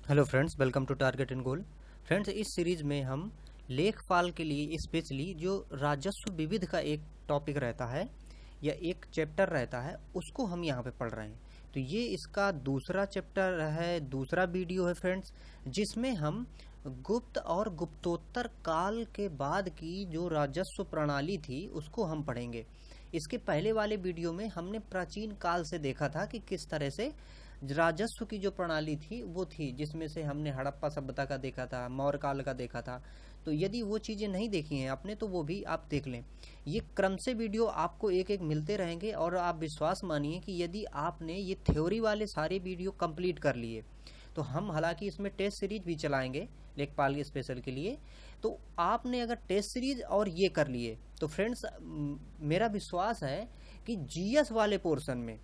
Hello friends, welcome to target and goal. Friends, इस series में हम लेखपाल के लिए स्पेशली जो राजस्व विविध का एक टॉपिक रहता है या एक चैप्टर रहता है उसको हम यहाँ पे पढ़ रहे हैं। तो ये इसका दूसरा चैप्टर है, दूसरा वीडियो है फ्रेंड्स, जिसमें हम गुप्त और गुप्तोत्तर काल के बाद की जो राजस्व प्रणाली थी उसको हम पढ़ेंगे। इसके पहले वाले वीडियो में हमने प्राचीन काल से देखा था कि किस तरह से राजस्व की जो प्रणाली थी वो थी, जिसमें से हमने हड़प्पा सभ्यता का देखा था, मौर्य काल का देखा था। तो यदि वो चीज़ें नहीं देखी हैं आपने तो वो भी आप देख लें। ये क्रम से वीडियो आपको एक एक मिलते रहेंगे और आप विश्वास मानिए कि यदि आपने ये थ्योरी वाले सारे वीडियो कंप्लीट कर लिए तो हम हालांकि इसमें टेस्ट सीरीज भी चलाएंगे लेखपाल के स्पेशल के लिए। तो आपने अगर टेस्ट सीरीज और ये कर लिए तो फ्रेंड्स मेरा विश्वास है कि जीएस वाले पोर्शन में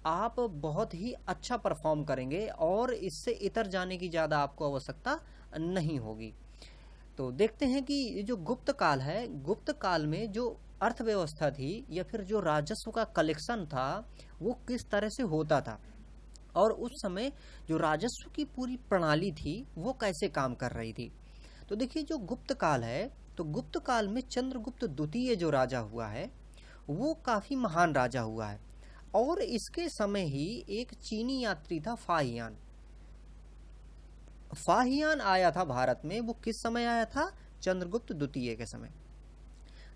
आप बहुत ही अच्छा परफॉर्म करेंगे और इससे इतर जाने की ज़्यादा आपको आवश्यकता नहीं होगी। तो देखते हैं कि ये जो गुप्त काल है, गुप्त काल में जो अर्थव्यवस्था थी या फिर जो राजस्व का कलेक्शन था वो किस तरह से होता था और उस समय जो राजस्व की पूरी प्रणाली थी वो कैसे काम कर रही थी। तो देखिए, जो गुप्त काल है तो गुप्त काल में चंद्रगुप्त द्वितीय जो राजा हुआ है वो काफ़ी महान राजा हुआ है और इसके समय ही एक चीनी यात्री था फाहियान। फाहियान आया था भारत में। वो किस समय आया था? चंद्रगुप्त द्वितीय के समय।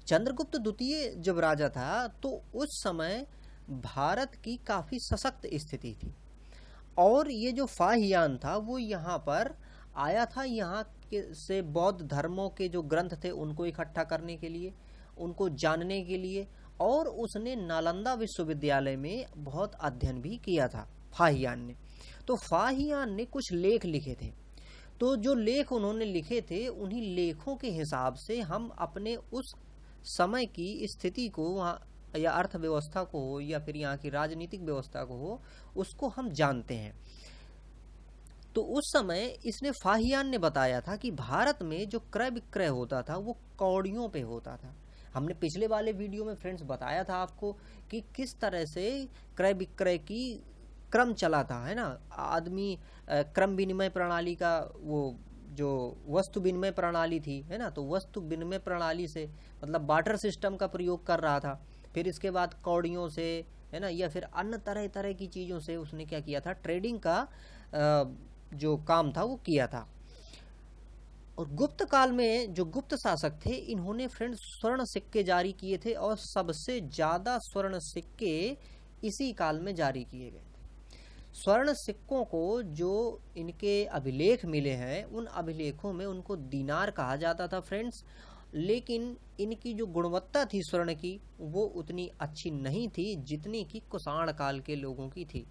चंद्रगुप्त द्वितीय जब राजा था तो उस समय भारत की काफ़ी सशक्त स्थिति थी और ये जो फाहियान था वो यहाँ पर आया था, यहाँ के से बौद्ध धर्मों के जो ग्रंथ थे उनको इकट्ठा करने के लिए, उनको जानने के लिए, और उसने नालंदा विश्वविद्यालय में बहुत अध्ययन भी किया था फाहियान ने। तो फाहियान ने कुछ लेख लिखे थे। तो जो लेख उन्होंने लिखे थे उन्हीं लेखों के हिसाब से हम अपने उस समय की स्थिति को वहाँ या अर्थव्यवस्था को हो या फिर यहाँ की राजनीतिक व्यवस्था को हो उसको हम जानते हैं। तो उस समय इसने फाहियान ने बताया था कि भारत में जो क्रय विक्रय होता था वो कौड़ियों पे होता था। हमने पिछले वाले वीडियो में फ्रेंड्स बताया था आपको कि किस तरह से क्रय विक्रय की क्रम चला था, है ना। आदमी क्रम विनिमय प्रणाली का वो जो वस्तु विनिमय प्रणाली थी, है ना, तो वस्तु विनिमय प्रणाली से मतलब बार्टर सिस्टम का प्रयोग कर रहा था। फिर इसके बाद कौड़ियों से, है ना, या फिर अन्य तरह तरह की चीज़ों से उसने क्या किया था, ट्रेडिंग का जो काम था वो किया था। और गुप्त काल में जो गुप्त शासक थे इन्होंने फ्रेंड्स स्वर्ण सिक्के जारी किए थे और सबसे ज़्यादा स्वर्ण सिक्के इसी काल में जारी किए गए थे। स्वर्ण सिक्कों को जो इनके अभिलेख मिले हैं उन अभिलेखों में उनको दीनार कहा जाता था फ्रेंड्स, लेकिन इनकी जो गुणवत्ता थी स्वर्ण की वो उतनी अच्छी नहीं थी जितनी कि कुषाण काल के लोगों की थी।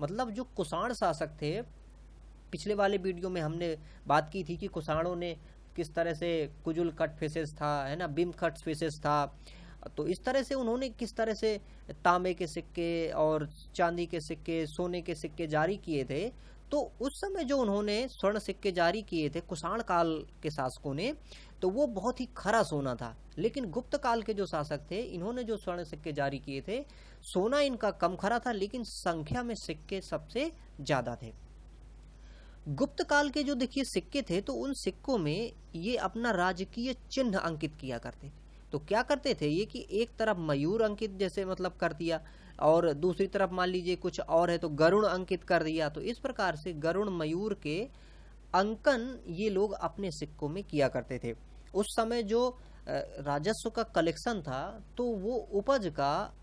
मतलब जो कुषाण शासक थे, पिछले वाले वीडियो में हमने बात की थी कि कुषाणों ने किस तरह से कुजुल कट फेसेस था, है ना, बिम कट फेसेस था। तो इस तरह से उन्होंने किस तरह से तांबे के सिक्के और चांदी के सिक्के, सोने के सिक्के जारी किए थे। तो उस समय जो उन्होंने स्वर्ण सिक्के जारी किए थे कुषाण काल के शासकों ने, तो वो बहुत ही खरा सोना था। लेकिन गुप्त काल के जो शासक थे इन्होंने जो स्वर्ण सिक्के जारी किए थे, सोना इनका कम खरा था लेकिन संख्या में सिक्के सबसे ज़्यादा थे। गुप्त काल के जो देखिए सिक्के थे तो उन सिक्कों में ये अपना राजकीय चिन्ह अंकित किया करते थे। तो क्या करते थे ये कि एक तरफ मयूर अंकित जैसे मतलब कर दिया और दूसरी तरफ मान लीजिए कुछ और है तो गरुड़ अंकित कर दिया। तो इस प्रकार से गरुड़ मयूर के अंकन ये लोग अपने सिक्कों में किया करते थे। उस समय जो राजस्व का कलेक्शन था तो वो उपज का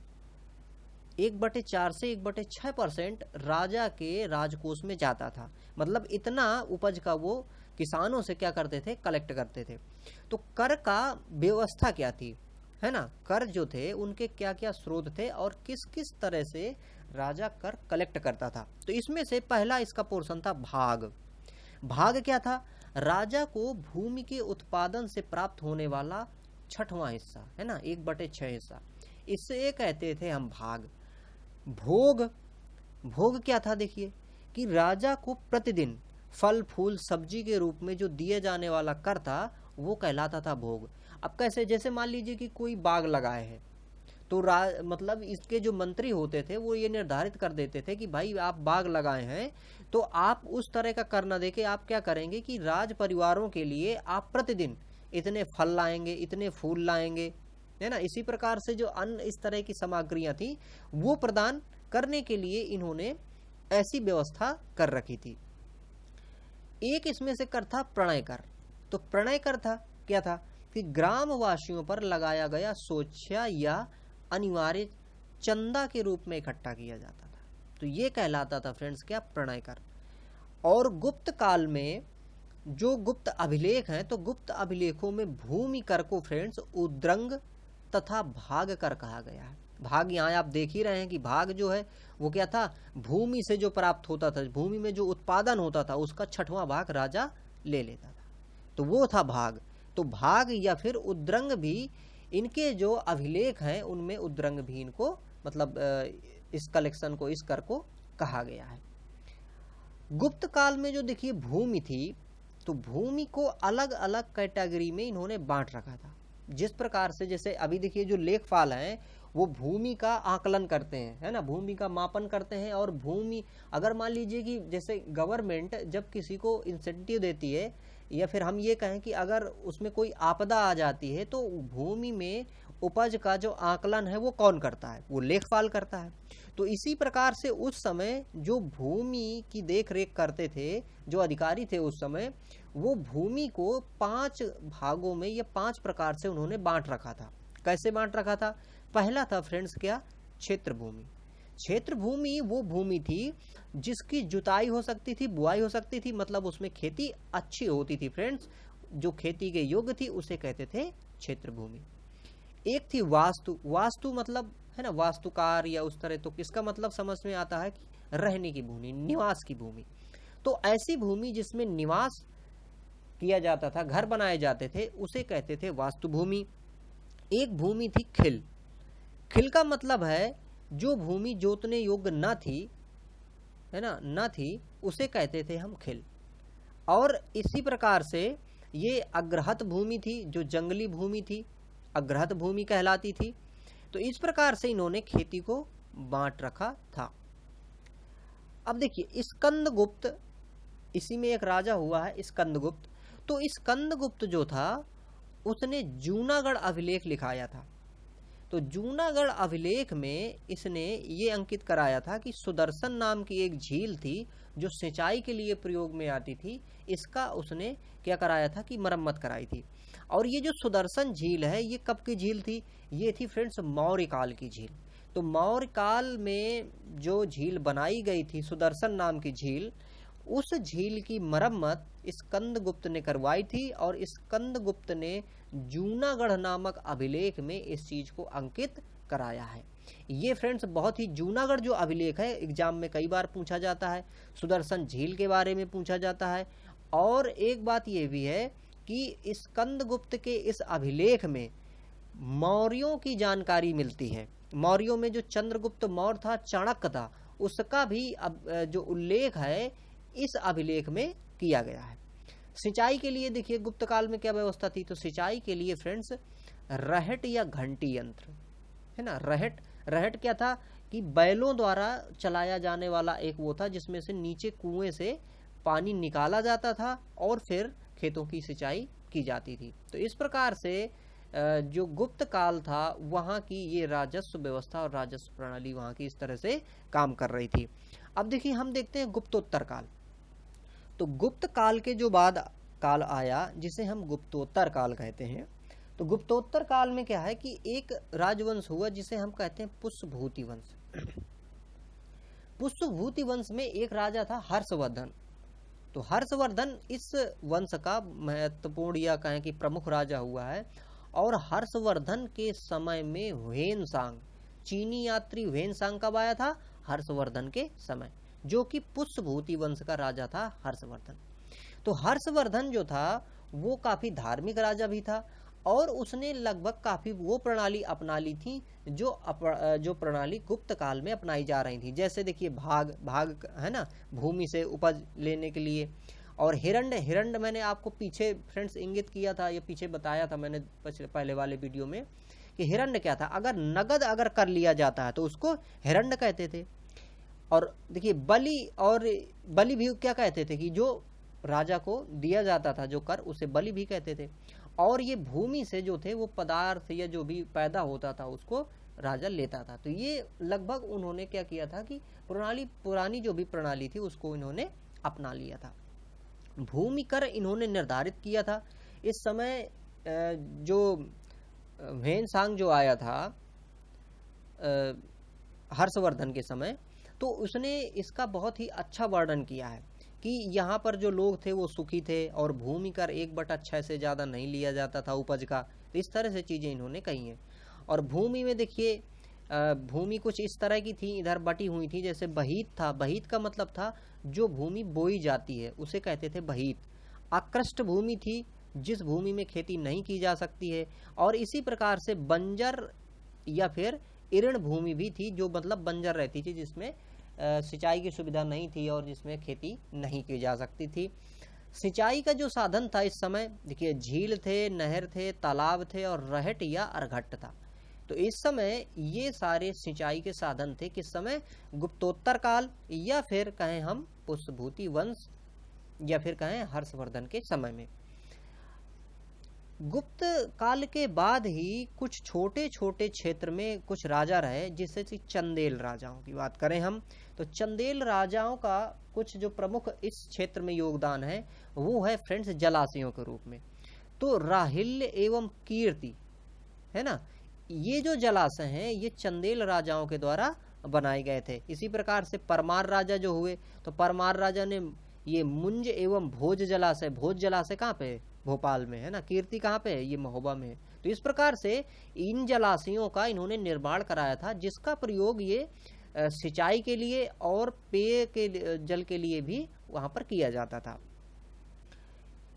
1/4 से 1/6% राजा के राजकोष में जाता था। मतलब इतना उपज का वो किसानों से क्या करते थे, कलेक्ट करते थे। तो कर का व्यवस्था क्या थी, है ना, कर जो थे उनके क्या क्या स्रोत थे और किस किस तरह से राजा कर कलेक्ट करता था। तो इसमें से पहला इसका पोर्शन था भाग। भाग क्या था? राजा को भूमि के उत्पादन से प्राप्त होने वाला 6वां हिस्सा, है ना, 1/6 हिस्सा, इससे कहते थे हम भाग। भोग, भोग क्या था? देखिए कि राजा को प्रतिदिन फल फूल सब्जी के रूप में जो दिए जाने वाला कर था वो कहलाता था भोग। अब कैसे? जैसे मान लीजिए कि कोई बाग लगाए है तो मतलब इसके जो मंत्री होते थे वो ये निर्धारित कर देते थे कि भाई आप बाग लगाए हैं तो आप उस तरह का कर न दे के आप क्या करेंगे कि राज परिवारों के लिए आप प्रतिदिन इतने फल लाएंगे, इतने फूल लाएंगे, है ना। इसी प्रकार से जो अन्य इस तरह की सामग्रियां थी वो प्रदान करने के लिए इन्होंने ऐसी व्यवस्था कर रखी थी। एक इसमें से कर था प्रणय कर। तो प्रणय कर था क्या था कि ग्रामवासियों पर लगाया गया सोचा या अनिवार्य चंदा के रूप में इकट्ठा किया जाता था। तो ये कहलाता था फ्रेंड्स क्या, प्रणय कर। और गुप्त काल में जो गुप्त अभिलेख हैं, तो गुप्त अभिलेखों में भूमि कर को फ्रेंड्स उद्रंग तथा भाग कर कहा गया है। भाग यहाँ आप देख ही रहे हैं कि भाग जो है वो क्या था, भूमि से जो प्राप्त होता था, भूमि में जो उत्पादन होता था उसका 6वां भाग राजा ले लेता था, तो वो था भाग। तो भाग या फिर उद्रंग भी इनके जो अभिलेख हैं उनमें उद्रंग भी इनको मतलब इस कलेक्शन को, इस कर को कहा गया है। गुप्त काल में जो देखिए भूमि थी, तो भूमि को अलग अलग कैटेगरी में इन्होंने बांट रखा था। जिस प्रकार से जैसे अभी देखिए जो लेखपाल हैं वो भूमि का आकलन करते हैं, है ना, भूमि का मापन करते हैं। और भूमि अगर मान लीजिए कि जैसे गवर्नमेंट जब किसी को इंसेंटिव देती है या फिर हम ये कहें कि अगर उसमें कोई आपदा आ जाती है तो भूमि में उपज का जो आकलन है वो कौन करता है, वो लेखपाल करता है। तो इसी प्रकार से उस समय जो भूमि की देख रेख करते थे, जो अधिकारी थे उस समय, वो भूमि को 5 भागों में या 5 प्रकार से उन्होंने बांट रखा था। कैसे बांट रखा था? पहला था फ्रेंड्स क्या, क्षेत्र भूमि। क्षेत्र भूमि वो भूमि थी जिसकी जुताई हो सकती थी, बुआई हो सकती थी, मतलब उसमें खेती अच्छी होती थी फ्रेंड्स, जो खेती के योग्य थी उसे कहते थे क्षेत्र भूमि। एक थी वास्तु। वास्तु मतलब है ना वास्तुकार या उस तरह, तो किसका मतलब समझ में आता है कि रहने की भूमि, निवास की भूमि। तो ऐसी भूमि जिसमें निवास किया जाता था, घर बनाए जाते थे, उसे कहते थे वास्तु भूमि। एक भूमि थी खिल। खिल का मतलब है जो भूमि जोतने योग्य न थी, है ना, न थी, उसे कहते थे हम खिल। और इसी प्रकार से ये अग्रहत भूमि थी, जो जंगली भूमि थी, अग्रहत भूमि कहलाती थी। तो इस प्रकार से इन्होंने खेती को बांट रखा था। अब देखिए स्कंदगुप्त, इसी में एक राजा हुआ है स्कंदगुप्त। तो स्कंदगुप्त जो था उसने जूनागढ़ अभिलेख लिखाया था। तो जूनागढ़ अभिलेख में इसने ये अंकित कराया था कि सुदर्शन नाम की एक झील थी जो सिंचाई के लिए प्रयोग में आती थी, इसका उसने क्या कराया था कि मरम्मत कराई थी। और ये जो सुदर्शन झील है ये कब की झील थी? ये थी फ्रेंड्स मौर्य काल की झील। तो मौर्य काल में जो झील बनाई गई थी सुदर्शन नाम की झील, उस झील की मरम्मत स्कंदगुप्त ने करवाई थी और स्कंदगुप्त ने जूनागढ़ नामक अभिलेख में इस चीज को अंकित कराया है। ये फ्रेंड्स बहुत ही, जूनागढ़ जो अभिलेख है एग्जाम में कई बार पूछा जाता है, सुदर्शन झील के बारे में पूछा जाता है। और एक बात ये भी है कि स्कंदगुप्त के इस अभिलेख में मौर्यों की जानकारी मिलती है। मौर्यों में जो चंद्रगुप्त मौर्य था, चाणक्य था, उसका भी जो उल्लेख है इस अभिलेख में किया गया है। सिंचाई के लिए देखिए गुप्त काल में क्या व्यवस्था थी? तो सिंचाई के लिए फ्रेंड्स रहट या घंटी यंत्र, है ना। रहट क्या था कि बैलों द्वारा चलाया जाने वाला एक वो था जिसमें से नीचे कुएं से पानी निकाला जाता था और फिर खेतों की सिंचाई की जाती थी। तो इस प्रकार से जो गुप्त काल था वहाँ की ये राजस्व व्यवस्था और राजस्व प्रणाली वहाँ की इस तरह से काम कर रही थी। अब देखिए हम देखते हैं गुप्तोत्तर काल। तो गुप्त काल के जो बाद काल आया जिसे हम गुप्तोत्तर काल कहते हैं। तो गुप्तोत्तर काल में क्या है कि एक राजवंश हुआ जिसे हम कहते हैं पुष्यभूति वंश। पुष्यभूति वंश में एक राजा था हर्षवर्धन। तो हर्षवर्धन इस वंश का महत्वपूर्ण या कहें कि प्रमुख राजा हुआ है। और हर्षवर्धन के समय में ह्वेनसांग, चीनी यात्री ह्वेनसांग कब आया था? हर्षवर्धन के समय, जो कि पुष्यभूति वंश का राजा था हर्षवर्धन। तो हर्षवर्धन जो था वो काफी धार्मिक राजा भी था और उसने लगभग काफी वो प्रणाली अपना ली थी जो प्रणाली गुप्त काल में अपनाई जा रही थी। जैसे देखिए भाग है ना, भूमि से उपज लेने के लिए। और हिरण्य मैंने आपको पीछे फ्रेंड्स इंगित किया था, ये पीछे बताया था मैंने पहले वाले वीडियो में कि हिरण्य क्या था, अगर नगद अगर कर लिया जाता है तो उसको हिरण्य कहते थे। और देखिए बलि भी क्या कहते थे कि जो राजा को दिया जाता था जो कर, उसे बलि भी कहते थे। और ये भूमि से जो थे वो पदार्थ या जो भी पैदा होता था उसको राजा लेता था। तो ये लगभग उन्होंने क्या किया था कि पुरानी जो भी प्रणाली थी उसको इन्होंने अपना लिया था। भूमि कर इन्होंने निर्धारित किया था। इस समय जो हेनसांग जो आया था हर्षवर्धन के समय, तो उसने इसका बहुत ही अच्छा वर्णन किया है कि यहाँ पर जो लोग थे वो सुखी थे और भूमि कर 1/6 से ज़्यादा नहीं लिया जाता था उपज का। तो इस तरह से चीज़ें इन्होंने कही हैं। और भूमि में देखिए भूमि कुछ इस तरह की थी, इधर बटी हुई थी। जैसे बहीत था, बहीत का मतलब था जो भूमि बोई जाती है उसे कहते थे बहीत। आकृष्ट भूमि थी जिस भूमि में खेती नहीं की जा सकती है। और इसी प्रकार से बंजर या फिर इरण भूमि भी थी, जो मतलब बंजर रहती थी, जिसमें सिंचाई की सुविधा नहीं थी और जिसमें खेती नहीं की जा सकती थी। सिंचाई का जो साधन था इस समय देखिए झील थे, नहर थे, तालाब थे और रहट या अरघट था। तो इस समय ये सारे सिंचाई के साधन थे। किस समय? गुप्तोत्तर काल या फिर कहें हम पुष्यभूति वंश या फिर कहें हर्षवर्धन के समय में। गुप्त काल के बाद ही कुछ छोटे छोटे क्षेत्र में कुछ राजा रहे, जिससे कि चंदेल राजाओं की बात करें हम, तो चंदेल राजाओं का कुछ जो प्रमुख इस क्षेत्र में योगदान है वो है फ्रेंड्स जलाशयों के रूप में। तो राहिल्य एवं कीर्ति है ना, ये जो जलाशय हैं ये चंदेल राजाओं के द्वारा बनाए गए थे। इसी प्रकार से परमार राजा जो हुए, तो परमार राजा ने ये मुंज एवं भोज जलाशय कहाँ पे? भोपाल में है ना। कीर्ति कहाँ पे है? ये महोबा में है। तो इस प्रकार से इन जलाशयों का इन्होंने निर्माण कराया था, जिसका प्रयोग ये सिंचाई के लिए और पेय के जल के लिए भी वहां पर किया जाता था।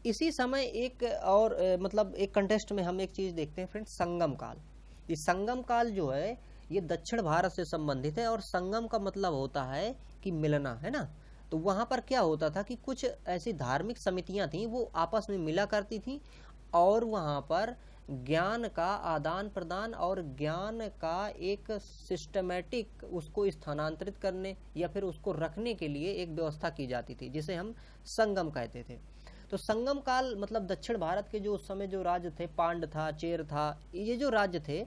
इसी समय एक और मतलब एक कंटेस्ट में हम एक चीज देखते हैं फ्रेंड्स, संगम काल। ये संगम काल जो है ये दक्षिण भारत से संबंधित है और संगम का मतलब होता है कि मिलना, है ना। तो वहां पर क्या होता था कि कुछ ऐसी धार्मिक समितियां थी, वो आपस में मिला करती थी और वहां पर ज्ञान का आदान प्रदान और ज्ञान का एक सिस्टमेटिक उसको स्थानांतरित करने या फिर उसको रखने के लिए एक व्यवस्था की जाती थी, जिसे हम संगम कहते थे। तो संगम काल मतलब दक्षिण भारत के जो उस समय जो राज्य थे, पांड था, चेर था, ये जो राज्य थे,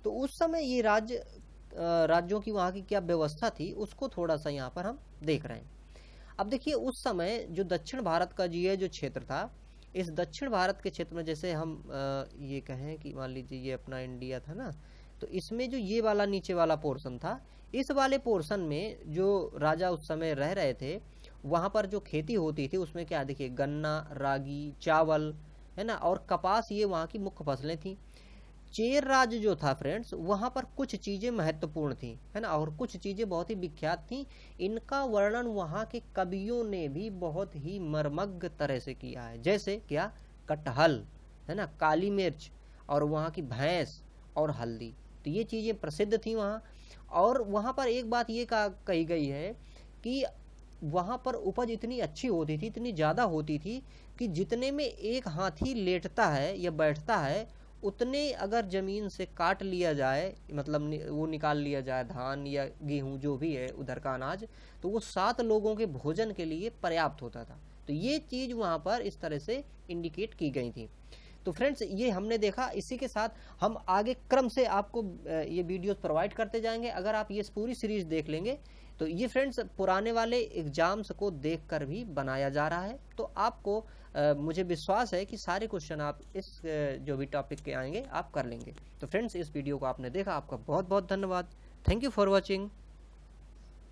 तो उस समय ये राज्यों की वहां की क्या व्यवस्था थी उसको थोड़ा सा यहाँ पर हम देख रहे हैं। अब देखिए उस समय जो दक्षिण भारत का जो क्षेत्र था, इस दक्षिण भारत के क्षेत्र में जैसे हम ये कहें कि मान लीजिए ये अपना इंडिया था ना, तो इसमें जो ये वाला नीचे वाला पोर्शन था, इस वाले पोर्शन में जो राजा उस समय रह रहे थे वहां पर जो खेती होती थी उसमें क्या देखिए गन्ना, रागी, चावल है ना और कपास, ये वहां की मुख्य फसलें थी। चेर राज्य जो था फ्रेंड्स, वहां पर कुछ चीजें महत्वपूर्ण थी, है ना, और कुछ चीजें बहुत ही विख्यात थी। इनका वर्णन वहां के कवियों ने भी बहुत ही मर्मज्ञ तरह से किया है। जैसे क्या? कटहल, है ना, काली मिर्च और वहां की भैंस और हल्दी। तो ये चीजें प्रसिद्ध थी वहां। और वहां पर एक बात ये कही गई है कि वहां पर उपज इतनी अच्छी होती थी, इतनी ज्यादा होती थी कि जितने में एक हाथी लेटता है या बैठता है, उतने अगर जमीन से काट लिया जाए, मतलब वो निकाल लिया जाए धान या गेहूं जो भी है उधर का अनाज, तो वो 7 लोगों के भोजन के लिए पर्याप्त होता था। तो ये चीज वहां पर इस तरह से इंडिकेट की गई थी। तो फ्रेंड्स ये हमने देखा। इसी के साथ हम आगे क्रम से आपको ये वीडियोस प्रोवाइड करते जाएंगे। अगर आप ये पूरी सीरीज देख लेंगे तो ये फ्रेंड्स पुराने वाले एग्जाम्स को देखकर भी बनाया जा रहा है। तो आपको मुझे विश्वास है कि सारे क्वेश्चन आप इस जो भी टॉपिक के आएंगे आप कर लेंगे। तो फ्रेंड्स इस वीडियो को आपने देखा, आपका बहुत बहुत धन्यवाद। Thank you for watching.